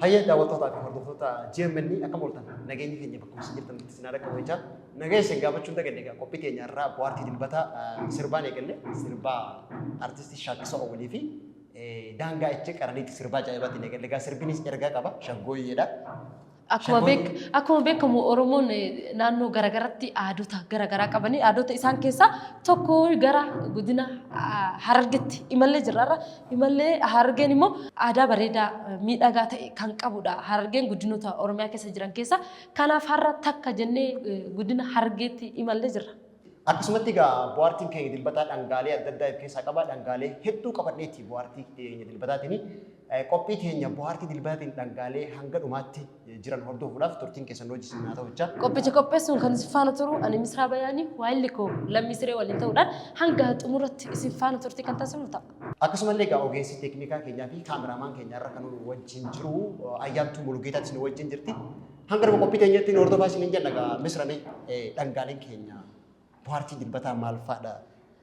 Hayya daawwattoota fi hordoftoota GMN akka mul'atan nageenyi keenya bakka isin jirtan isin akka kabajaa nagaa isin gaafachuun daganne egaa qophii keenya irraa bohaartii dilbata sirbaan eegalle sirbaa artistii Shaakisoo Awwalii fi daangaa itti qaraniitti sirbaa ajaa'ibaatiin eegalle egaa sirbinis ergaa qaba shaggooyyeedha. Akkuma beekamu Oromoon naannoo garaagaratti aadota garaagaraa qabanii aadota isaan keessaa tokko gara godina Harargeetti imallee jirra. Imallee Harargeen immoo aadaa bareedaa miidhagaa ta'e kan qabudha. Harargeen godinoota Oromiyaa keessa jiran keessa kanaaf har'a takka jennee godina Harargeetti imallee jirra. Akkasumatti egaa bohaartiin keenya dilbataa dhangaalee adda addaa keessaa qaba. Dhangaalee hedduu qabadheetti bohaartii keenya dilbataatiin qophii keenya bohaartii dilbataatiin dhangaalee hanga dhumaatti jiran hordofuudhaaf turtiin keessan hojii naa ta'ucha. Qophicha qopheessuun kan isin faana turu ani Misraa Bayaanii waayilli koo lammii siree waliin ta'uudhaan hanga xumuratti isin faana turtii kan taasifamu ta'a. Akkasumallee egaa ogeessi teeknikaa keenyaa fi kaameraamaan keenya irra kan wajjin jiru Ayyaantuu Mulugeetaatti isin wajjin jirti. Hanga dhuma qophii keenyatti hordofaa isiniin jenna egaa Misramee dhangaaleen keenya bohaartii dilbataa maal fa'aadha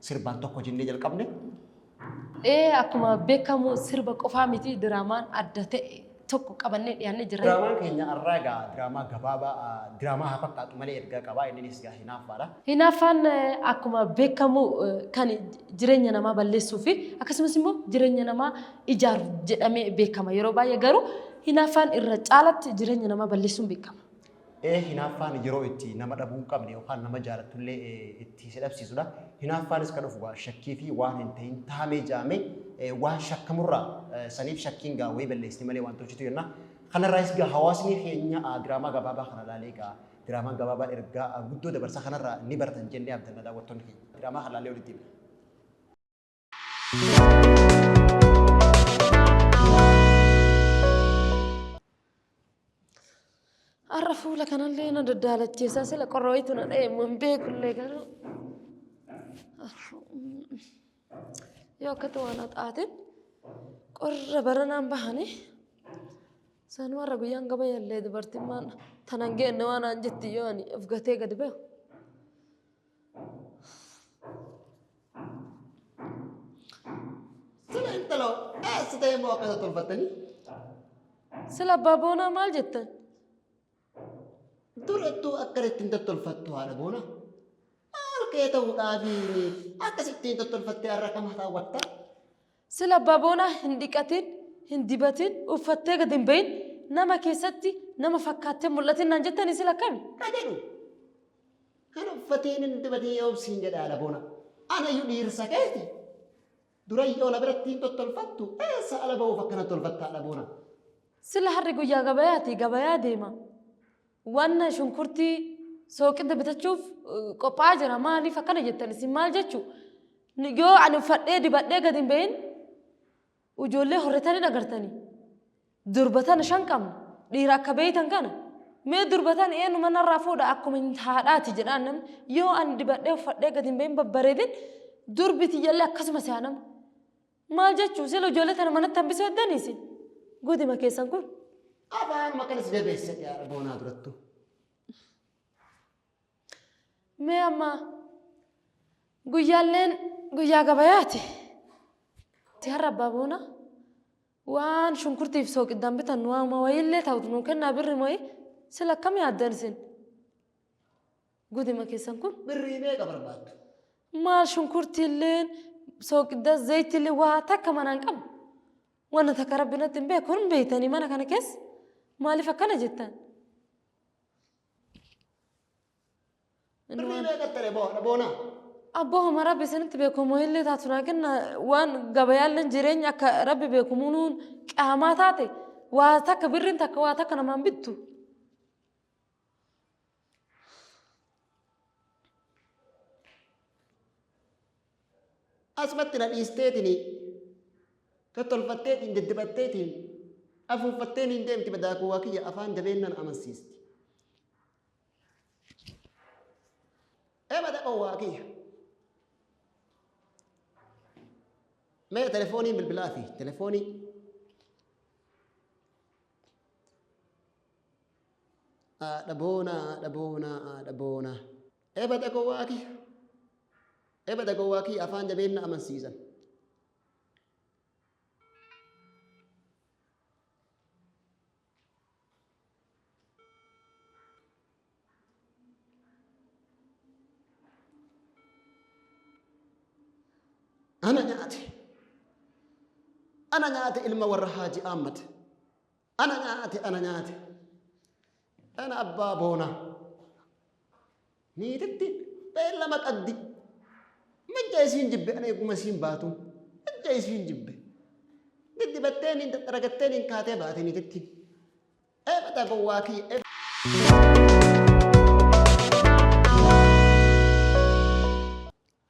sirbaan tokko jennee jalqabne. Akkuma beekamu sirba qofaa miti diraamaan adda ta'e tokko qabannee dhiyaannee jirra. Diraamaan keenya har'aa egaa diraamaa gabaabaa diraamaa haa fakkaatu malee ergaa qabaa innis egaa hinaaffaadha. Hinaaffaan akkuma beekamu kan jireenya namaa balleessuu fi akkasumas immoo jireenya namaa ijaaru jedhamee beekama. Yeroo baay'ee garuu hinaaffaan irra caalatti jireenya namaa balleessuun beekama. Hinaaffaan yeroo itti nama dhabuu hin qabne yookaan nama jaalatullee itti si dhabsiisudha. Hinaaffaanis kan dhufu shakkii fi waan hin ta'in taamee jaamee waan shakkamurraa saniif shakkiin gaa wayii balleessiti malee waan tolchitu jenna. Kanarraas gaa hawaasni keenya diraamaa gabaabaa kana ilaalee gaa diraamaan gabaabaa ergaa guddoo dabarsaa kanarraa ni baratan jennee abdanna daawwattoonni keenya. Diraamaa kana ilaalee walitti himna. Arra fuula kanallee na daddaalacheessaa sila qorrooyitu na dha'e mun beekullee garuu yoo akkatti waan haxaatin qorra baranaan bahanii sanuu har'a guyyaan gaba yallee dubartimmaan tanan geenne waan aan jetti yoo ani of gatee gadi bahu. Sila intaloo si ta'e immoo akkasa tolfattanii? Sila abbaa boonaa maal jettan? Durattuu akkanatti tottolfattu haadha boona. Harkee ta'uudhaafi akkasittiin tottolfattee har'a kam haataawwatta? Sila abbaa boonaa hin dhiqatin, hin dibatin, uffattee gadi hin bahin nama keessatti nama fakkaattee mul'atin naan jettanii sila akkami? Ka jedhu. Kan uffateen hin dibatee yoomsiin jedha haadha boona. Ana iyyuu dhiirsa keeti. Durayyoo na biratti hin tottolfattu. Eessa ala ba'uuf akkana tolfatta haadha boona? Sila harri guyyaa gabayaati gabayaa deema. Wanna shunkurtii sooqidda bitachuuf qophaa'aa jira maaliif akkana jettani si maal jechuu yoo ani uffadhee dibadhee gadi hin bahin ijoollee horretanii agartanii durbatan shan qabna dhiira akka beeytan kana mee durbatan eenyuma narraa fuudha akkuma haadhaati jedhaan namni yoo ani dibadhee uffadhee gadi hin bahin babbareedin durbiti jallee akkasuma se'anama maal jechuu sila ijoollee tana manatti hambisuu eddaniisi godima keessan kun. Abang makan sudah besok ya bona durattu. Mee amma guyyaalleen guyyaa gabayaati. Ti har'a abbaa boona waan shunkurtiif sooqiddaan bitan waama wayiillee ta'utu nuu kennaa birri mooyi sila akkam yaaddan isin godima keessan kun. Birrii meeqa barbaaddu? Maal shunkurtiilleen sooqidda zayitiillee waa takka manaan qabu. Wanna takka rabbinatti hin beeku hin beeytanii mana kana keessa. Maaliif akkana jettan? Birrii beekattare boona. Abboo homa rabbi isinitti beekamu illee taatu laakiin waan gabayaalleen jireenya akka rabbi beekamuun qaamaa taate waa takka birriin takka waa takka namaan bittu. Asumatti na dhiisteetini tottolfatteetiin deddebatteetiin afuuffatteeniin deemti badaakuu waa kiyya afaan jabeennan amansiisti. Badaqoo waa kiyya. Mee telefooniin bilbilaa fi telefoonii dhaboona. Badaqoo waa kiyya. Badaqoo waa kiyya afaan jabeenna amansiisan. Ana nyaate ilma warra Haaji Ahmad. Ana nyaate. Ana abbaa boona. Niititti beellama qabdi. Majja isiin jibbe ana eeguma isiin baatu. Majja isiin jibbe. Diddibatteeniin dadharagatteeniin kaatee baate niititti. Eebata gowwaa kiyya.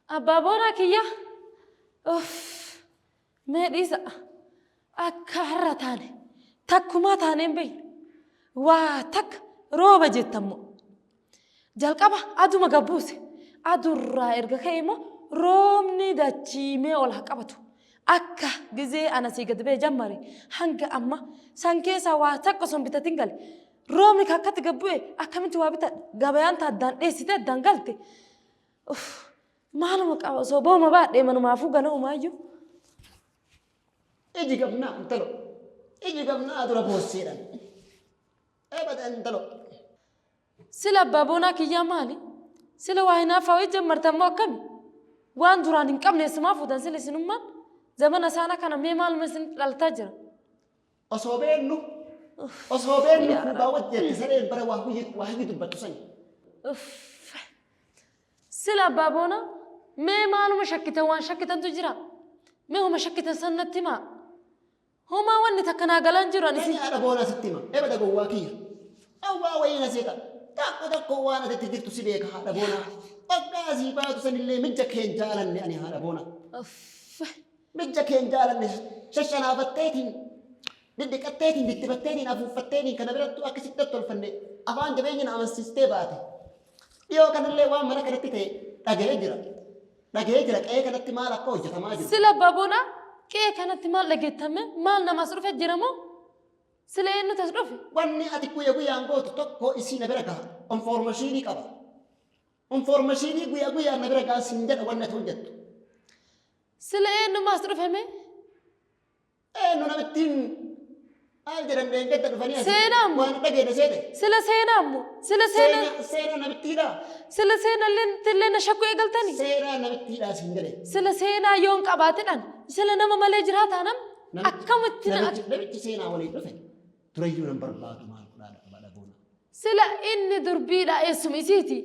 Abbaa boonaa kiyya. Mee dhiisa akka har'a taane takkumaa taaneen beeyne waa takka rooba jettammoo jalqaba aduma gabbuuse adurraa erga ka'e immoo roobni dachiimee ol haa qabatu akka gizee anasii gad ba'e jammare hanga amma san keessaa waa takka osoo hin bitatin gale roobni kakkatti gabbu'e akkamitti waa bita gabayaan taaddaan dheessite addaan galte maaluma qaba osoo booma baadhee manumaafuu gana'umaayyuu. Iji gabnaa intalo. Iji gabnaa dura boosseedhaan. Eebata intalo. Sila abbaa boonaa kiyyaa maali? Sila waa hinaafaa wayii jammartammoo akkami? Waan duraan hin qabne simaa fuutan sila isinummaan zamana isaana kana mee maaluma isin dhaltaa jira? Osoo beennu kubbaa wajjeetti sareen bara waa hojii dubbattu sani. Sila abbaa boonaa mee maaluma shakkitan waan shakkitantu jira? Mee homa shakkitan sannatti himaa? Homaa wanni takka naa galaan jiru ani si haadha boonaa sitti hima. Eebata gowwaa kiyya. Awwaa wayii na seeta. Takko waan ati jirtu si beeka haadha boonaa. Waggaa asii baatu sanillee mijja keen jaalanne ani haadha boonaa. Mijja keen jaalanne shashanaafatteetiin diddiqatteetiin diddibatteetiin afuuffatteetiin kana birattu akkasitti tolfanne afaan jabeenya na amansiistee baate. Dhiyoo kanallee waan mana kanatti ta'e dhaga'ee jira. Qe'ee kanatti maal akka hojjetamaa jiru. Sila abbaa boonaa qe'ee kanatti maal dhageettame maal namas dhufe jiramoo? Sila eenyu tas dhufe? Wanni ati guyyaan gootu tokko isii na bira gaha. Onfoormashiinii qaba. Onfoormashiinii guyyaan na bira gaha siin jedha wanni ati hojjettu. Sila eenyu maas dhufe mee? Eenyu namittiin maal jedhan deengedda dhufanii asii. Seenaamu. Waan dhageenya seete. Sila seenaamu. Sila seena. Seena namittiidha. Sila seena illee na shakkuu eegaltani. Seera namittiidha siin jedhe. Sila seenaa yoon qabaatedhaan sila nama malee jiraataa nam akkamitti namichi seenaa waliin dhufe durayyuu nan barbaadu maal godhaadha badha boona. Sila inni durbiidha eessuma isiiti.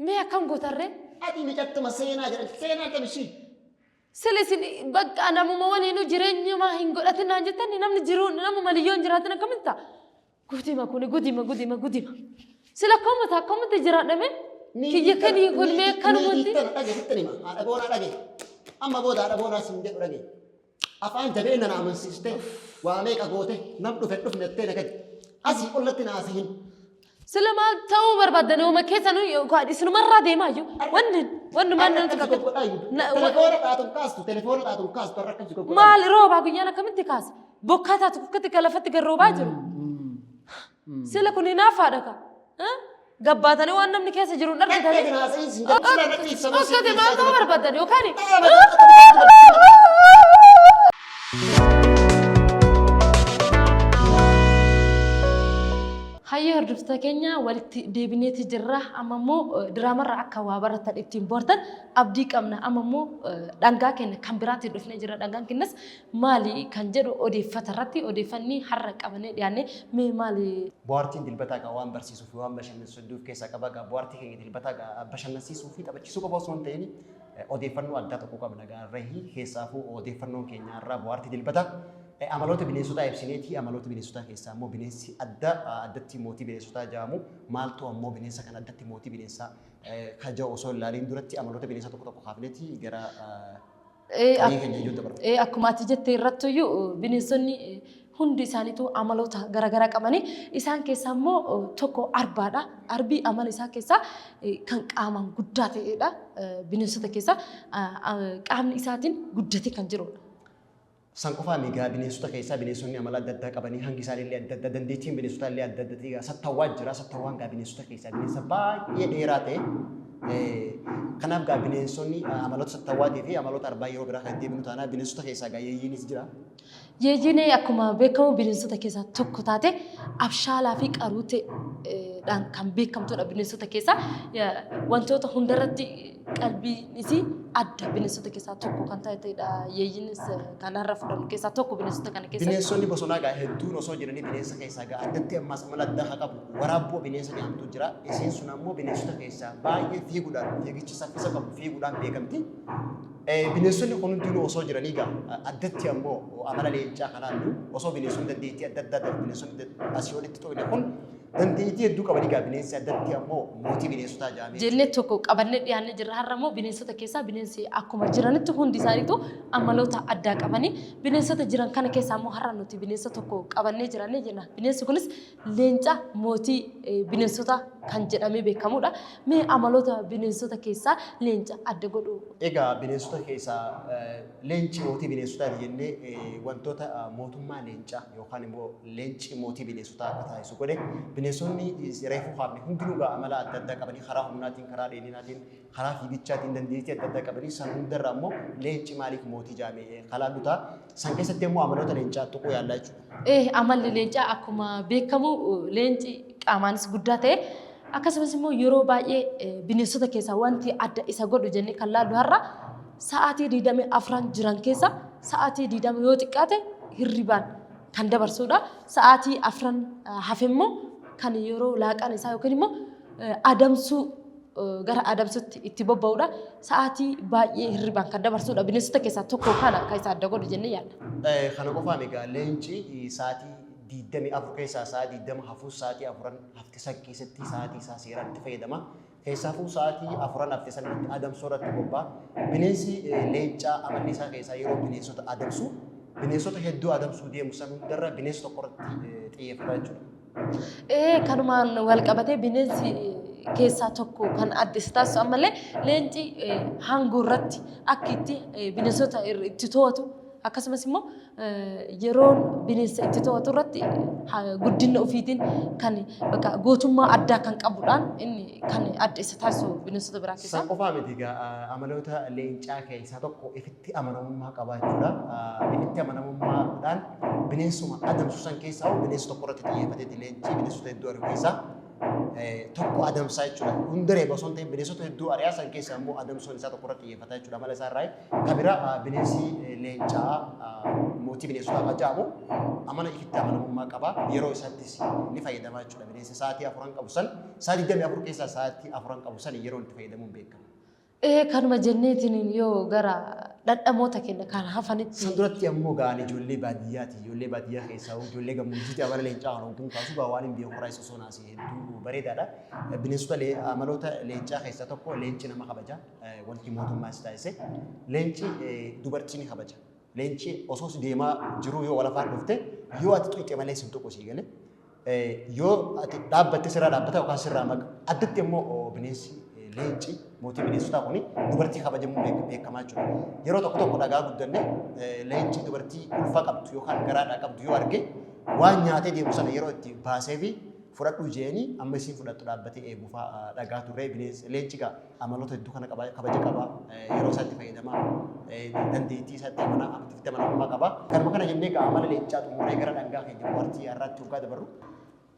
Mee akkam gootarree? Ati micattuma seenaa jedhan seenaa qabishii. Sila isin bakka namuma waliinuu jireenyumaa hin godhatin naan jettani namni jiru nama maliyyoon jiraatin akkamitti gudima kuni gudima. Sila akkamitti jiraadhame kiyya kanii kun mee akkanumatti. Haadha boonaa dhage. Amma booda haadha boonaa siin jedhu dhage. Afaan jabeenya na amansiiste waa meeqa goote nam dhufne ettee na gadi. Asii qollatti na haasa'in. Sila maal ta'uu barbaaddan ooma keessa isinumarraa deemaa iyyuu wanni maal namatti qaqqabu. Telefoona dhaatuun kaastu har'a akkasii goggodhaa. Maal roobaa guyyaan akkamitti kaasa? Bokkaa taatu kukkatti galafatti garroobaa jiru. Sila kun hinaafaadha ka. Gabbaatanii waan namni keessa jiru hin argitanii. Okkate maal ta'uu barbaaddan yookaan Hayyee hordoftoota keenya walitti deebineeti jirra. Amma immoo diraamarraa akka waa baratan ittiin boortan abdii qabna. Amma immoo dhangaa keenya kan biraatti dhufnee jira. Dhangaan keenyas maali kan jedhu odeeffata irratti odeeffannii har'a qabannee dhiyaannee mee maali? Bohaartiin dilbataa kan waan barsiisuu fi waan bashannansiisuu keessaa qaba. Bohaartii keenya dilbataa bashannansiisuu fi taphachiisuu qofa osoo hin ta'in odeeffannoo addaa tokko qabna. Gaarree keessaafuu odeeffannoon keenya irraa bohaartii dilbataa amaloota bineensotaa ibsineeti. Amaloota bineensotaa keessaa immoo bineensi addatti mootii bineensotaa jedhamu maaltu ammoo bineensa kan addatti mootii bineensaa kan jedhu osoo ilaaliin duratti amaloota bineensa tokko tokko kaafneeti gara keenya iyyuu dabarra. Akkuma ati jettee irrattuyyuu bineensonni hundi isaaniitu amaloota garaagaraa qabanii isaan keessaa immoo tokko arbaadha. Arbii amala isaa keessaa kan qaamaan guddaa ta'edha. Bineensota keessaa qaamni isaatiin guddatee kan jirudha. San qofaa migaa bineensota keessaa bineensonni amala adda addaa qabanii hangi isaaniillee adda adda dandeettiin bineensota illee adda adda ta'e sattawwaan jira. Sattawwaan gaa bineensota keessaa bineensa baay'ee dheeraa ta'e. Kanaaf gaa bineensonni amaloota sattawwaatii fi amaloota arbaa yeroo biraa kan deemnu taanaa bineensota keessaa gaa yeeyyiinis jira. Yeeyyiin akkuma beekamu bineensota keessaa tokko taate abshaalaa fi qaruutee dhaan kan beekamtudha bineensota keessaa. Wantoota hundarratti qalbiinis adda bineensota keessaa tokko kan ta'edha. Yeeyyiinis kanarra fudhannu keessaa tokko bineensota kana keessaa. Bineensonni bosonaa gaa hedduun osoo jiranii bineensa keessaa gaa addatti ammas amala addaa haa qabu. Waraabboo bineensa jedhamtu jira. Isiin sun ammoo bineensota keessaa baay'ee fiiguudhaan fiigicha saffisa qabu fiiguudhaan beekamti. Bineensonni kun hundinuu osoo jiranii gaa addatti ammoo amala leencaa kanaan osoo bineensonni dandeettii adda addaa bineensonni asii olitti to'ine kun dandeettii hedduu qabanii gaa bineensi addatti ammoo mootii bineensotaa jedhamee. Jennee tokko qabannee dhiyaannee jirra. Har'a immoo bineensota keessaa bineensi akkuma jiranitti hundi isaaniitu amaloota addaa qabanii bineensota jiran kana keessaa immoo har'a nuti bineensa tokko qabannee jirannee jenna. Bineensi kunis leenca mootii bineensotaa kan jedhamee beekamudha. Mee amaloota bineensota keessaa leenca adda godhu? Egaa bineensota keessaa leenci mootii bineensotaa jennee wantoota mootummaa leencaa yookaan immoo leenci mootii bineensotaa akka taasisu godhe bineensonni reefuu haafne hundinuu amala adda addaa qabanii karaa humnaatiin, karaa dheerinaatiin, karaa fiigichaatiin dandeettii adda addaa qabanii san hundarra immoo leenci maaliif mootii jedhamee kalaallutaa san keessatti immoo amaloota leencaa tuquu yaallaa jechuudha. Amalli leencaa akkuma beekamu leenci qaamaanis guddaa ta'e akkasumas immoo yeroo baay'ee bineensota keessaa wanti adda isa godhu jennee kan laallu har'a sa'aatii 24 jiran keessa sa'aatii 20 yoo xiqqaate hirribaan kan dabarsudha. Sa'aatii 4 hafe immoo kan yeroo laaqaan isaa yookiin immoo adamsuu gara adamsuutti itti bobba'udha. Sa'aatii baay'ee hirribaan kan dabarsudha. Bineensota keessaa tokko kana kan isa adda godhu jennee yaadna. Kana qofaa egaa leenci sa'aatii 24 keessaa sa'aatii 20 hafuus sa'aatii 4 hafte san keessatti sa'aatii isaa seeraan itti fayyadama. Keessaafuu sa'aatii 4 hafte san adamsuu irratti bobba'a. Bineensi leencaa amalli isaa keessaa yeroo bineensota adamsu bineensota hedduu adamsuu deemu san hundarra bineensa tokko irratti xiyyeeffata jechuudha. Kanumaan wal qabatee bineensi keessaa tokko kan adda isa taasisu ammallee leenci hanguu irratti akka itti bineensota itti to'atu akkasumas immoo yeroon bineensa itti to'atu irratti guddina ofiitiin kan gootummaa addaa kan qabuudhaan inni kan adda isa taasisu bineensota biraa keessaa. San qofaa miti egaa amaloota leencaa keessaa tokko ifitti amanamummaa qaba jechuudha. Ifitti amanamummaadhaan bineensuma adamsu san keessaa bineensa tokko irratti xiyyeeffateeti leenci bineensota hedduu ari'u keessaa tokko adamsaa jechuudha. Hundaree osoo hin ta'in bineensota hedduu ari'aa san keessaa immoo adamsuun isaa tokko irratti xiyyeeffata jechuudha. Amala isaa irraa kan biraa bineensi leencaa mootii bineensotaa kan jedhamu amala ifitti amanamummaa qaba. Yeroo isaattis ni fayyadama jechuudha. Bineensi sa'aatii 4 qabu san sa'aatii 24 keessaa sa'aatii 4 qabu san yeroo itti fayyadamuun beekama. Kanuma jenneetiin yoo gara dhadhamoota keenya kan hafanitti. San duratti ammoo gaan ijoollee baadiyyaati. Ijoollee baadiyyaa keessaa ijoollee gammoojjiitti amala leencaa kan hoogganuu kaasu waan hin beeku raayisa sonaasii hedduu bareedaadha. Bineensota amaloota leencaa keessaa tokko leenci nama kabaja. Wanti mootummaas taasise leenci dubartii ni kabaja. Leenci osoo deemaa jiru yoo walafaan dhufte yoo ati tuqxe malee sin tuqu sii gale. Yoo ati dhaabbatte sirraa dhaabbata yookaan sirraa maqa. Addatti immoo bineensi leenci mootii bineensotaa kuni dubartii kabajamuun beekamaa jechuudha. Yeroo tokko tokko dhagaa guddanne leenci dubartii ulfa qabdu yookaan garaadhaa qabdu yoo arge waan nyaatee deemu sana yeroo itti baasee fi fudhadhu jeeni amma isiin fudhattu dhaabbatee eeguufaa dhagaa turre leenci gaa amaloota hedduu kana kabaja qaba. Yeroo isaatti fayyadamaa dandeettii isaatti amanamummaa qaba. Kanuma kana jennee gaa amala leencaa xumuree gara dhangaa keenya bohaartii har'aatti hoggaa dabarru.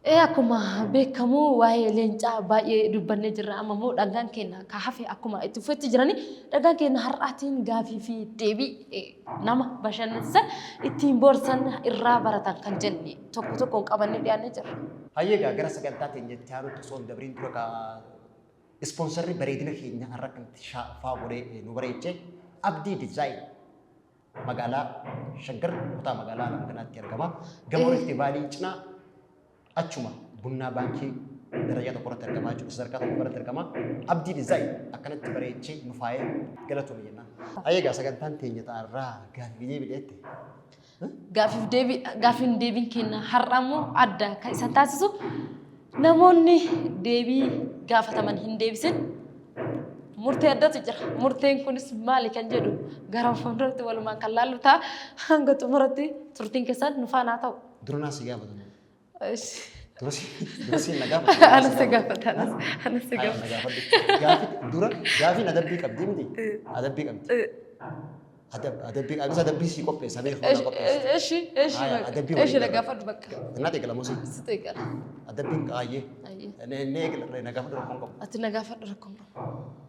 Akkuma beekamu waa'ee leencaa baay'ee dubbannee jirra amma immoo dhagaan keenya ka hafe akkuma itti fufetti jirani dhagaan keenya har'aatiin gaafii fi deebii nama bashannansiisan ittiin boorsan irraa baratan kan jenne tokko tokkoon qabannee dhiyaannee jirra. Hayyeegaa gara sagantaa teenya itti aanutti osoo hin dabriin dura ka ispoonsarri bareedina keenya har'a kanatti faa godhee nu bareechee Abdii Dizaayin magaalaa Shaggar kutaa magaalaa lama kanaatti argama. Gamoo Riftibaalii cinaa achuma bunnaa baankii darajaa tokkorratti argamaa jechuudha. Sadarkaa tokkorratti argama. Abdii Dizaayin akkanatti bareechee nu faayee galatoome jennaan. Hayyeegaa sagantaan teenya ta'arraa gaafii deebii dheette. Gaafiin deebiin keenya har'a immoo adda kan isa taasisu namoonni deebii gaafataman hin deebisin murtee addatu jira. Murteen kunis maali kan jedhu gara fuulduratti walumaan kan laallu ta'a hanga xumuratti turtiin keessan nu faana ta'u. Durunaa si gaafatamu. Durasi nagaa Anas gaafata. Gaafiin adabbii qabdi miti. Adabbii qabdi. Adabbii si qopheessa beeku qopheessa. Eshi nagaa fadhu bakka. Innaa teeqala musi. Sitti eegala. Adabbiin qaayyee. Nee eegala nagaa fadhu rakkoon qabu. Ati nagaa fadhu rakkoon qabu.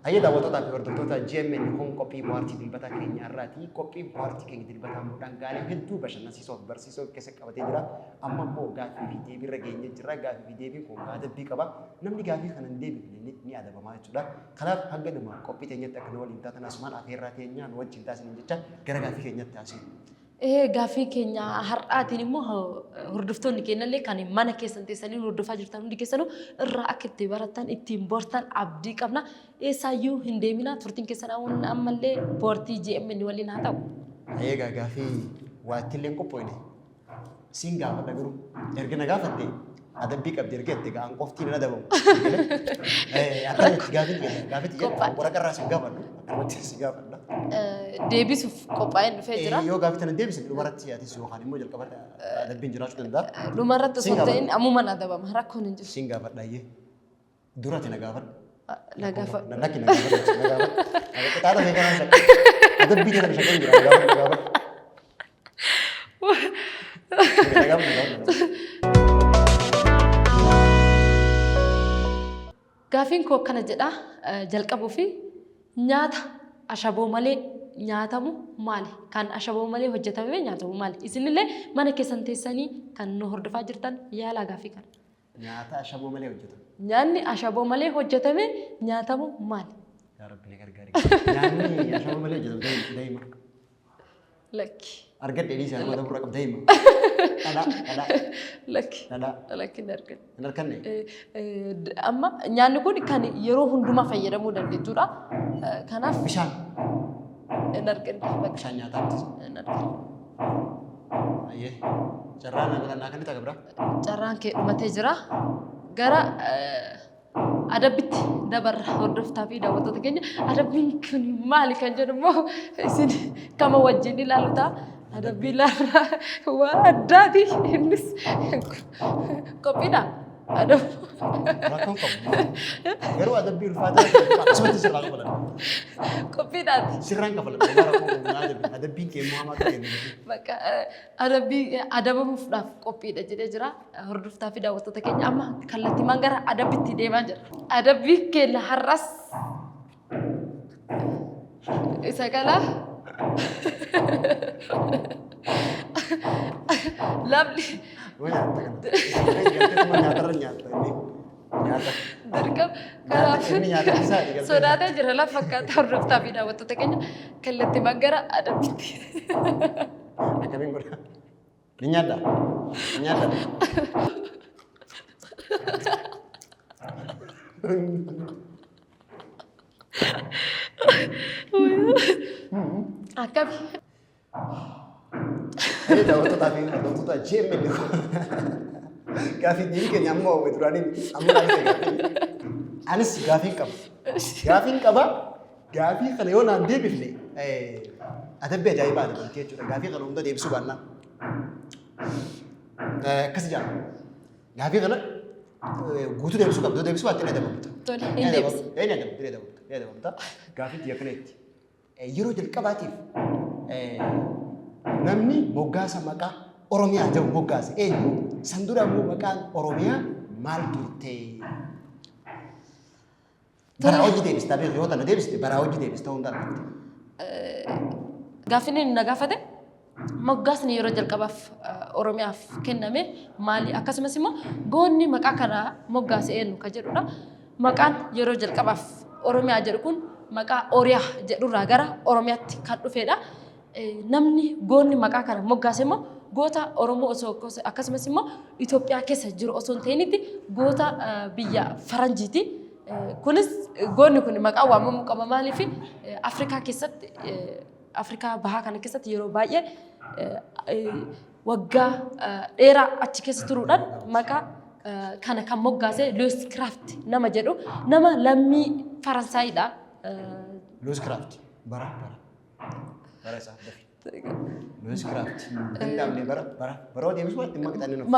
Hayyee daawwattootaa fi hordoftoota GMN kun qophii paartii dilbataa keenya irraati. Qophiin paartii keenya dilbataa immoo dhangaalee hedduu bashannansiisoo fi barsiisoo keessatti qabatee jira. Amma immoo gaafii fi deebii irra geenyee jira. Gaafii fi deebiin kun adabbii qaba. Namni gaafii kana hin deebifne ni adabamaa jechuudha. Kanaaf hanga dhuma qophii teenyatti akka nu waliin taatan asumaan afeerraa teenyaan wajjin taasisan jecha gara gaafii keenyatti taasisu. Gaafii keenya har'aatiin immoo hordoftoonni keenyallee kan mana keessan teessanii hordofaa jirtan hundi keessanuu irraa akka itti baratan ittiin boortan abdii qabna. Eessaayyuu hin deemina turtiin keessan ammallee boortii GMN waliin haa ta'u. Eegaa gaafii waa ittillee qophoofne siin gaafadha garuu erga na gaafatte adabbii qabdi erga itti ga'an qoftiin na adabamu. Akkamitti gaafii waraqarraa siin gaafadhu akkamitti siin gaafadha. Deebisuuf qophaa'een dhufee jira. Yoo gaafii tana deebisan dhumarratti yaatis yookaan immoo jalqaba adabbiin jiraachuu danda'a. Dhumarratti osoo ta'in ammumaan adabama rakkoon hin jiru. Siin gaafadha iyyee duratti na gaafadhu. Na gaafadhu. Nakki na gaafadhu. Qixaata fi kanaan shakka. Adabbii kana shakkan jira na gaafadhu. Na gaafadhu. Gaafiin koo akkana jedha jalqabuu fi nyaata ashaboo malee nyaatamu maali? Kan ashaboo malee hojjetame nyaatamu maali? Isinillee mana keessan teessanii kan nu hordofaa jirtan yaalaa gaafii kana. Nyaata ashaboo malee hojjetame. Nyaanni ashaboo malee hojjetame nyaatamu maali? Yaa Rabbi na gargaari. Nyaanni ashaboo malee hojjetame daa'ima. Lakki. Argadhe dhiisee nama dabura qabda hima. Dhadhaa. Lakki. Dhadhaa. Lakki hin argine. Hin arganne. Amma nyaanni kun kan yeroo hundumaa fayyadamuu dandeettuudha. Kanaaf Bishaan. hin argine. Bishaan nyaataatti. Hin argine. Ayyee. Carraan naa kan itti agabra. Carraan kee dhumatee jira. Gara adabbitti dabarra hordoftaa fi daawwattoota keenya adabbiin kun maali kan jedhu immoo isin kama wajjin ilaalu ta'a. Adabbii ilaalaa waan addaati innis qophiidha. Rakkoon qabu. Garuu adabbii ulfaataa akkasumatti sirraa qabalan. Qophiidhaati. Sirraan qabalan. Adabbiin kee Muhammad kennu. Bakka adabbii adabamuudhaaf qophiidha jedhee jira. Hordoftaa fi daawwattoota keenya amma kallattiimaan gara adabbitti deemaa jira. Adabbii keenya har'as isa kana lamni dargam kanaaf sodaatee jira lafa akkaataa hordoftaa fi daawwattoota keenya kallattiimaan gara adabbitti. Akkamiin godha? Ni nyaadda? Ni nyaadda? Akkami? Daawwattootaa fi hordoftoota GMN gaafii deebii keenya amma hawwe duraanii amma anis gaafiin qaba. Gaafiin qaba. Gaafii kana yoo naan deebifne adabbii ajaa'ibaa adabamti jechuudha. Gaafii kana hunda deebisuu baannaan. Akkas jaa. Gaafii kana guutuu deebisuu qabdu. Deebisuu baatti ni adabamta. Hin deebisa. Ni adabamta. Gaafii biyya kanaatti. Yeroo jalqabaatiif namni moggaasa maqaa Oromiyaa jedhamu moggaase eenyu? San dura immoo maqaan Oromiyaa maal turte bara hojii deebistaa beeku yoo ta'u deebiste bara hojii deebistaa hundaan gaaffiin inni na gaafate moggaasni yeroo jalqabaaf Oromiyaaf kenname maali akkasumas immoo goonni maqaa kana moggaase eenyu ka jedhudha maqaan yeroo jalqabaaf Oromiyaa jedhu kun maqaa Ooriyaa jedhurraa gara Oromiyaatti kan dhufedha namni goonni maqaa kana moggaase immoo goota Oromoo osoo akkasumas immoo Itoophiyaa keessa jiru osoo hin ta'initti goota biyya Faranjiiti kunis goonni kun maqaa waamamuu qaba maaliif Afrikaa keessatti Afrikaa bahaa kana keessatti yeroo baay'ee waggaa dheeraa achi keessa turuudhaan maqaa kana kan moggaase Louis Craft nama jedhu nama lammii Faransaayidha. Louis Craft bara isaa Louis Craft danda'amne bara deebisuu waan dhimma qixanne nuuf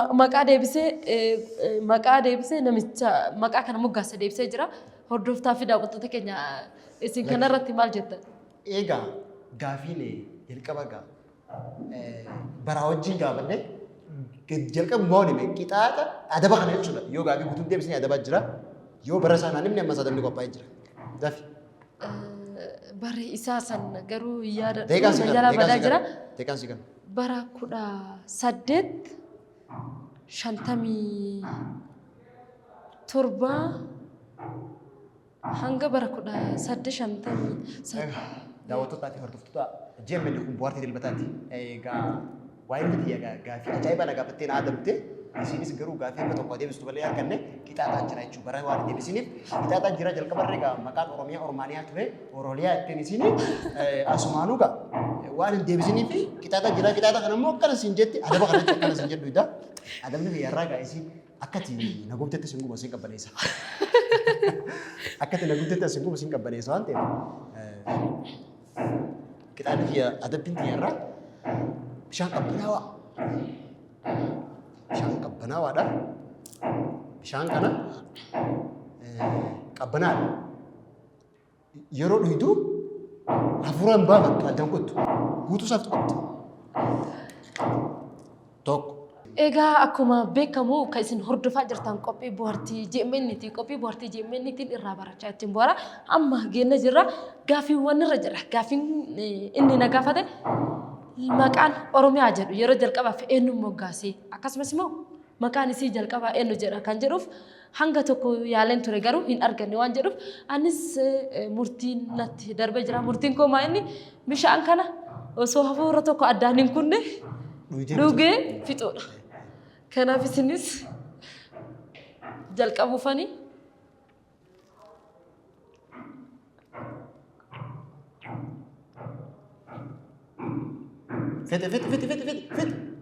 maqaa deebisee namicha maqaa kana moggaase deebisee jira hordoftaa fi daawwattoota keenya isin kanarratti maal jettan? Egaa gaafiin jalqaba bara wajjin gaafanne jalqaba moolime qixaaxa adaba kana jechuudha yoo gaafii guutuun deebisanii adaba jira yoo bara isaa naannimni amma sadamni qophaa'ee jira gaafi. Bara isaa san garuu yaada jala badaa jira. Teekaan si kan. Bara 1857 hanga bara 1857. Daawwattootaa fi hordoftoota jeemmenni kun bu'aartii dilbataati. Egaa waa'ee miti gaafii ajaa'iba na gaafattee na adamte isinis garuu gaafii amma tokko deebistu malee arganne qixaaxaan jira jechuudha. Bara waan deebisiniif qixaaxaan jira jalqabarree egaa maqaan Oromiyaa Ormaaniyaa ture Orooliyaa ittiin isini asumaanuu gaa waan hin deebisiniif qixaaxaan jira qixaaxa kana immoo akkana siin jetti adaba kanatti akkana siin jedhu iddaa adabni fayyarraa gaa isin akkati na gubtetti sin guba sin qabbaneessa. Akkati na gubtetti sin guba sin qabbaneessa waan ta'eef qixaaxni fiyya adabbiin fayyarraa bishaan qabbanaawaa. Bishaan qabbanawaadha. Bishaan kana qabbanaadha. Yeroo dhuydu hafuuraan baafattu addaan kuttu guutuu isaaf qabdi. Tokko. Egaa akkuma beekamu kan isin hordofaa jirtan qophii bohaartii jeemmenniiti. Qophii bohaartii jeemmenniitiin irraa barachaa ittiin bohaara. Amma geenya jirra gaafiiwwan irra jira. Gaafiin inni na gaafate maqaan Oromiyaa jedhu yeroo jalqabaaf eenyu moggaase akkasumas immoo maqaan isii jalqabaa eenyu jedha kan jedhuuf hanga tokko yaaleen ture garuu hin arganne waan jedhuuf anis murtiin natti darbee jira murtiin koo maa inni bishaan kana osoo hafuura tokko addaan hin kunne dhugee fixuudha. Kanaaf isinis jalqabuufanii Fit.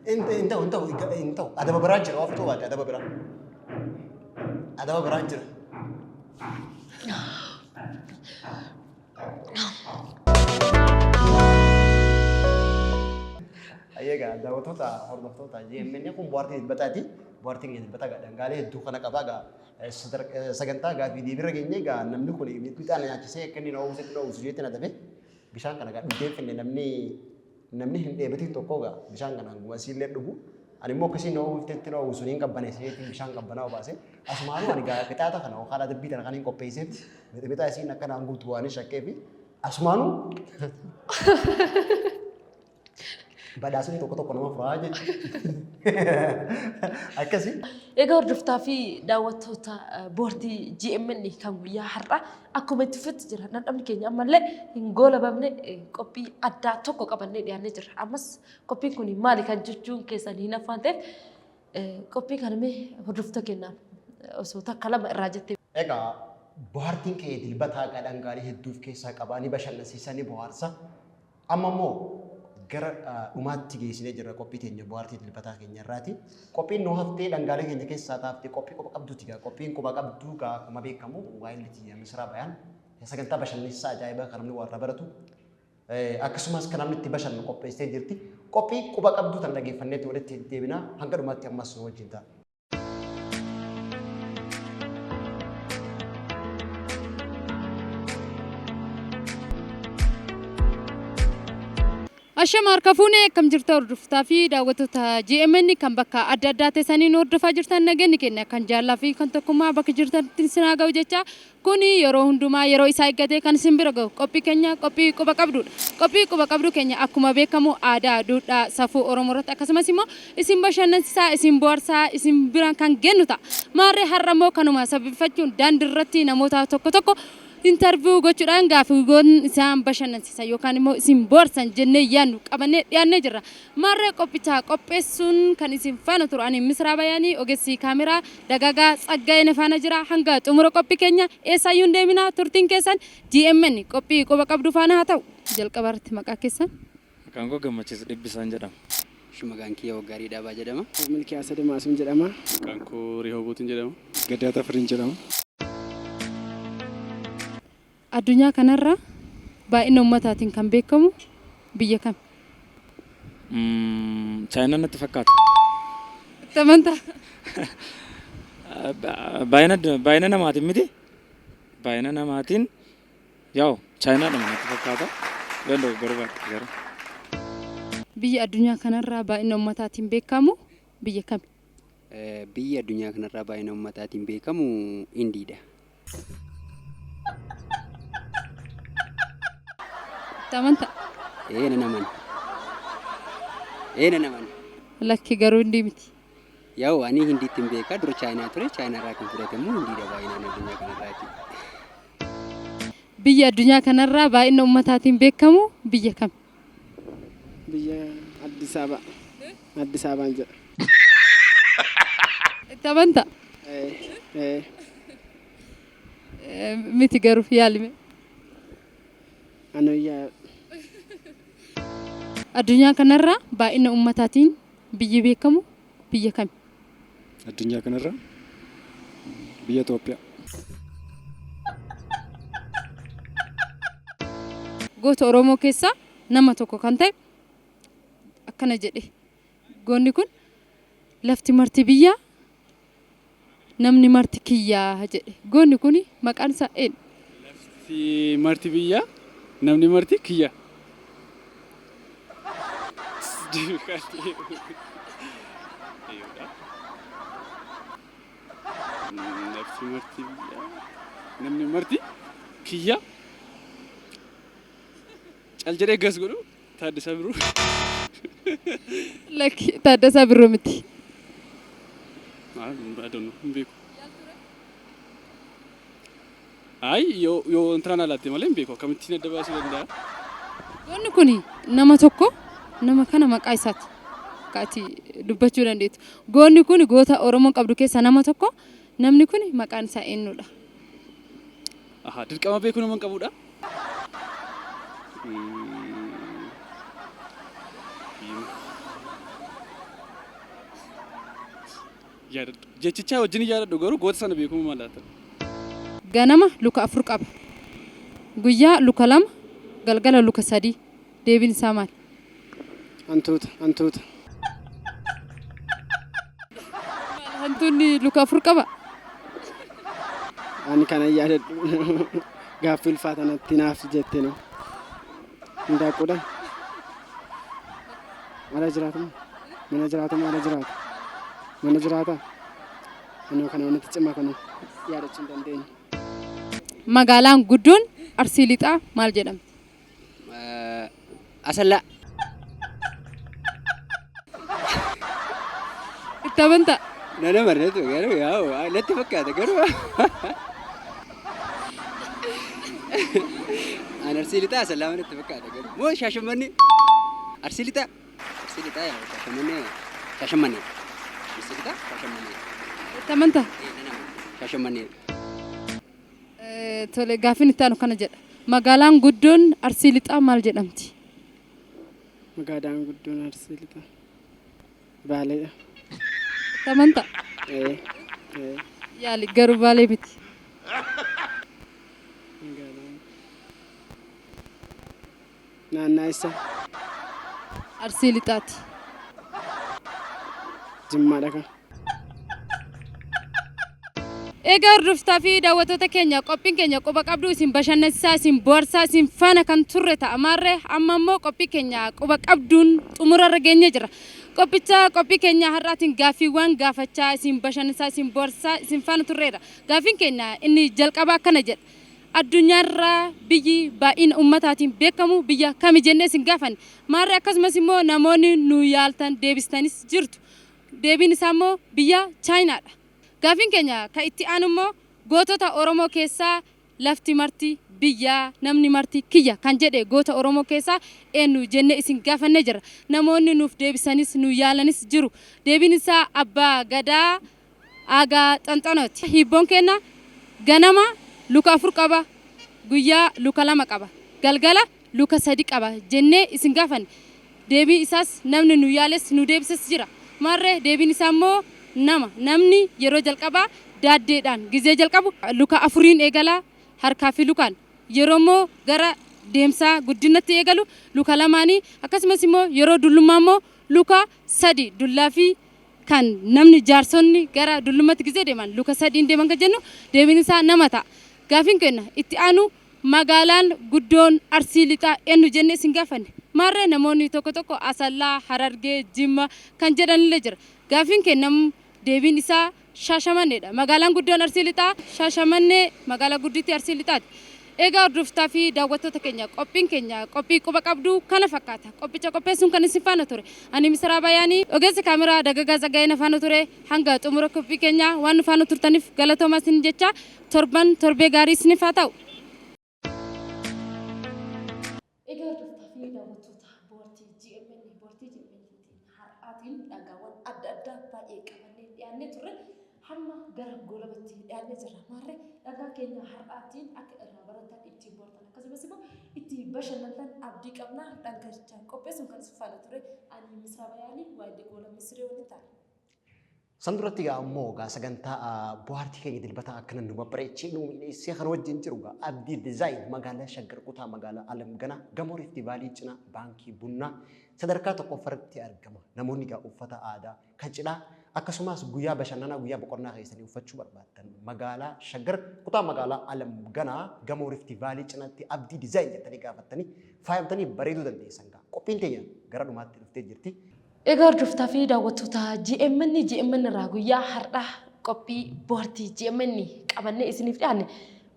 Entah. Ada beberapa aja. Waktu itu ada beberapa. Ada beberapa aja. Ayah kan, ada waktu tu aja. Emangnya aku buatin betati, buatin ini betak ada. Kali itu karena apa gak? Segenta gak video beragenya gak. Namnu kuni kita nanya kisah kan ini orang itu orang sujet ada be. Bisa kan agak detail namni hin dheebatiin tokko gaa bishaan kanaan wasiillee dhugu ani immoo akkasii nama wifteetti nama usuniin qabbaneesseetiin bishaan qabbanaa obaase asumaanuu ani gaa qixaaxa kana yookaan adabbii kana kan hin qopheesseef mixaa isiin akkanaan guutuu waan shakkee fi asumaanuu badhaasni tokko nama furaa jechuudha. Akkasii. Egaa hordoftaa fi daawwattoota bohaartii GMN kan guyyaa har'aa akkuma itti fufetti jira. Namni keenya ammallee hin goolabamne qophii addaa tokko qabannee dhiyaannee jira. Ammas qophiin kun maali kan jechuun keessan hin hafaan ta'eef qophii kana mee hordoftoota keenyaaf osoo takka lama irraa jettee. Egaa bohaartiin kee dilbataa gadhangaalee hedduuf keessaa qabaanii bashannansiisanii bohaarsa. Amma immoo gara dhumaatti geessinee jirra qophii teenya bohaartii dilbataa keenya irraati. Qophiin nu haftee dhangaalee keenya keessaa taaftee qophii quba qabduuti gaa. Qophiin quba qabduu gaa akkuma beekamu waa'ee litii Misraa Bayaan sagantaa bashannansiisaa ajaa'ibaa kan namni warra baratu akkasumas kan namni itti bashannu qopheessee jirti. Qophii quba qabduu tan dhageeffanneetti walitti deebinaa hanga dhumaatti ammas nu wajjin ta'a. Asham harkafuune akkam jirta hordoftaa fi daawwattoota GMN kan bakka adda addaa teessaniin hordofaa jirtan nageenya keenya kan jaallaa fi kan tokkummaa bakka jirtanitti sinaa ga'u jecha kuni yeroo hundumaa yeroo isaa eeggatee kan isin bira ga'u qophii keenya qophii quba qabdudha. Qophii quba qabdu keenya akkuma beekamu aadaa, duudhaa, safuu Oromoo irratti akkasumas immoo isin bashannansiisaa, isin bohaarsaa, isin biraan kan gennu ta'a. Maarree har'a immoo kanuma sababeeffachuun daandii irratti namoota tokko interview gochuudhaan gaafiiwwan isaan bashannansiisan yookaan immoo isin bohaarsan jennee yaadnu qabannee dhiyaannee jirra. Maarree qophichaa qopheessuun kan isin faana turu ani Misraa Bayaanii ogeessi kaameraa Dagaagaa Tsaggaayee faana jira. Hanga xumura qophii keenya eessaayyuu hin deemina turtiin keessan GMN qophii quba qabdu faana haa ta'u. Jalqaba irratti maqaa keessan. Maqaan koo Gammachiis Dhibbisaan jedhama. Maqaan kiyya Waggaarii Dhaabaa jedhama. Milkiyaa Sadamaasuun jedhama. Maqaan koo Rihoobuutiin jedhama. Gaddaata Firiin jedhama. Addunyaa kanarra baay'ina ummataatiin kan beekamu biyya kam? Chaayinaa natti fakkaata. Tamanta. Baay'ina namaatiin miti. Baay'ina namaatiin yaa'u Chaayinaadha natti fakkaata. Danda'u garuu. Biyya addunyaa kanarraa baay'ina ummataatiin beekamu biyya kam? Biyya addunyaa kanarraa baay'ina ummataatiin beekamu Indiidha. Tamanta. Eena naman. Lakki garuu Indii miti. Yaa'u ani Hindiitti hin beekaa dura Chaayinaa ture. Chaayinaarraa kan fudhatamu Indiidha baay'inaan addunyaa kanarraati. Biyya addunyaa kanarraa baay'ina ummataatiin beekamu biyya kam? Biyya Addis Ababa. Addis Ababaan jedha. Tamanta. Miti garuu yaalime. Anooyyaa. Addunyaa kanarraa baay'ina ummataatiin biyyi beekamu biyya kam? Addunyaa kanarraa biyya Itoophiyaa. Goota Oromoo keessaa nama tokko kan ta'e akkana jedhe. Goonni kun lafti marti biyyaa namni marti kiyyaa jedhe. Goonni kun maqaan isaa eenyu? Lafti marti biyyaa namni marti kiyya. Lafti marti biyyaa namni marti kiyya. Cal jedhee gas godhu Taaddasaa Birruu. Lakki Taaddasaa Birruu miti. I don't know. Hin beeku. Ay yoo intraan alaatti malee hin beeku. Akkamittiin adda baasuu danda'a? Goonni kun nama tokko nama kana maqaa isaati. Kaati dubbachuu dandeettu. Goonni kun goota Oromoon qabdu keessaa nama tokko namni kun maqaan isaa eenyudha? Dirqama beekuu nama hin qabudha. Jechichaa wajjin yaadadhu garuu goota sana beekuu malaata. Ganama luka 4 qaba. Guyyaa luka 2, galgala luka 3. Deebiin isaa maal? Hantuuta. Hantuunni luka 4 qaba. Ani kana yaadadhu. Gaaffii ulfaatanatti naaf jettee no. Hindaaquudhaan. Mana jiraata. Anoo kana wanti cimaa kana yaadachuu hin dandeenye. Magaalaan guddoon Arsii Lixaa maal jedhamti? Asallaa. Itti amantaa? Nana marnatu garuu yaa'u natti fakkaata garuu. An Arsii Lixaa Asallaa natti fakkaata garuu. Moo Shaashamannee? Arsii Lixaa yaa'u Shaashamannee. Arsii Lixaa Shaashamannee. Itti amantaa? Shaashamannee. Tole gaaffiin itti aanu kana jedha. Magaalaan guddoon Arsii Lixaa maal jedhamti? Magaalaan guddoon Arsii Lixaa. Baaleedha. Itti amantaa? Yaali garuu Baalee miti. Naannaa isaa. Arsii Lixaati. Jimmaadha kan. Egaa hordoftaa fi daawwattoota keenya qophiin keenya quba qabdu isin bashannansiisaa isin bohaarsaa isin faana kan turre ta'a. Maarree amma immoo qophii keenya quba qabduun xumurarra geenye jira. Qophii keenya har'aatiin gaaffiiwwan gaafachaa isin bashannansiisaa isin bohaarsaa isin faana turreera. Gaaffiin keenya inni jalqabaa akkana jedha. Addunyaarra biyyi baay'ina ummataatiin beekamu biyya kami jennee isin gaafanne. Maarree akkasumas immoo namoonni nu yaaltan deebistanis jirtu. Deebiin isaa immoo biyya Chaayinaadha. Gaaffiin keenya kan itti aanu immoo gootota Oromoo keessaa lafti marti biyyaa namni marti kiyya kan jedhe goota Oromoo keessaa eenyu jennee isin gaafannee jira. Namoonni nuuf deebisanis nu yaalanis jiru. Deebiin isaa Abbaa Gadaa Aagaa Xanxanooti. Hibboon keenya ganama luka 4 qaba, guyyaa luka 2 qaba, galgala luka 3 qaba jennee isin gaafanne. Deebii isaas namni nu yaales nu deebisas jira. Maarree deebiin isaa immoo namni yeroo jalqabaa daaddeedhaan gizee jalqabu luka 4 eegala harkaa fi lukaan yeroo immoo gara deemsaa guddinatti eegalu luka 2 akkasumas immoo yeroo dullummaa immoo luka 3 dullaa fi kan namni jaarsonni gara dullummaatti gizee deeman luka 3 deeman kan jennu deebiin isaa nama ta'a. Gaaffiin keenya itti aanu magaalaan guddoon Arsii Lixaa eenyu jennee isin gaafanne. Maarree namoonni tokko Asallaa, Harargee, Jimma kan jedhanillee jira. Gaaffiin keenya deebiin isaa Shaashamanneedha. Magaalaan guddoon Arsii Lixaa Shaashamannee magaalaa gudditti Arsii Lixaati. Egaa hordoftaa fi daawwattoota keenya qophiin keenya qophii quba qabdu kana fakkaata. Qophicha qopheessuun kan isin faana ture. Ani Misraa Bayaanii ogeessi kaameraa Dagagaa Zagayee na faana ture. Hanga xumura qophii keenya waan nu faana turtaniif galatoomaa isin jecha torbee gaarii isiniif haa ta'u. Egaa hordoftaa fi daawwattoota boortii GMN har'aatiin dhagaawwan adda addaa baay'ee qabannee dhiyaannee turre hamma gara goolabatti dhiyaannee jirra. Maarree dhagaa keenya har'aatiin akka irraa baratan ittiin boortan akkasumas immoo ittiin bashannantan abdii qabna. Dhagachaa qopheessuun kan isin faana ture ani Misraa Bayaanii waayee goola Misiree waliin ta'a. San duratti gaa ammoo gaa sagantaa bohaartii keenya dilbata akkana nu babbareechee nu miidheessee kan wajjin jiru gaa Abdii Dizaayin magaalaa Shaggar kutaa magaalaa Alam Ganaa gamoo Riifti Vaalii cinaa baankii Bunnaa sadarkaa tokkoffaatti argama. Namoonni gaa uffata aadaa kan cidhaa akkasumas guyyaa bashannanaa guyyaa boqonnaa keessanii uffachuu barbaadan magaalaa Shaggar kutaa magaalaa Alam Ganaa gamoo Riifti Vaalii cinaatti Abdii Dizaayin jettanii gaafattanii faayamtanii bareeduu dandeessan gaa. Qophiin teenya gara dhumaatti dhuftee jirti. Egaa hordoftaa fi daawwattoota GMN irraa guyyaa har'aa qophii bohaartii GMN qabannee isiniif dhiyaanne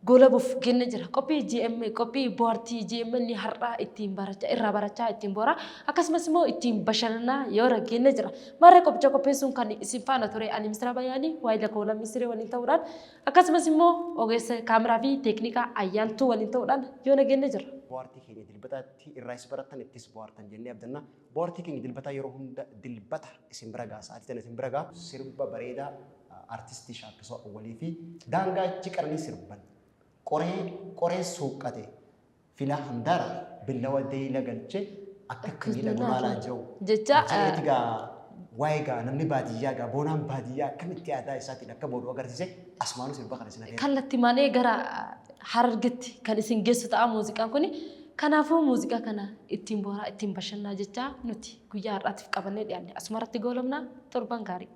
goolabuuf genne jira. Qophii bohaartii GMN har'aa ittiin irraa barachaa ittiin boora akkasumas immoo ittiin bashannanaa yoo raggenne jira. Maarree qophicha qopheessuun kan isin faana ture ani Misraa Bayaanii waayee goola Misiree waliin ta'uudhaan akkasumas immoo ogeessa kaameraa fi teeknikaa Ayyaantuu waliin ta'uudhaan yoo nagenne jira. Bohaartii keenya dilbataatti irraa is baratan ittis bohaartan jennee abdanna. Bohaartii keenya dilbataa yeroo hunda dilbata isin bira gaa sa'aatii tan isin bira gaa sirba bareedaa artistii Shaakkisoo Awwalii fi Daangaachi Qarnii sirban qoree suuqqate filaa handaara billawa deeyila galchee akka kamiidha gumaalaa jiru. Jecha gaa waa'ee gaa namni baadiyyaa gaa boonaan baadiyyaa akkamitti aadaa isaatiin akka booduu agarsiise asumaanuu sirba kana isin adeema. Kallattii malee gara Harargeetti kan isin geessu ta'a muuziqaan kuni. Kanaafuu muuziqaa kana ittiin booraa ittiin bashannaa jechaa nuti guyyaa har'aatiif qabannee dhiyaanne asumarratti goolabnaa torban gaarii.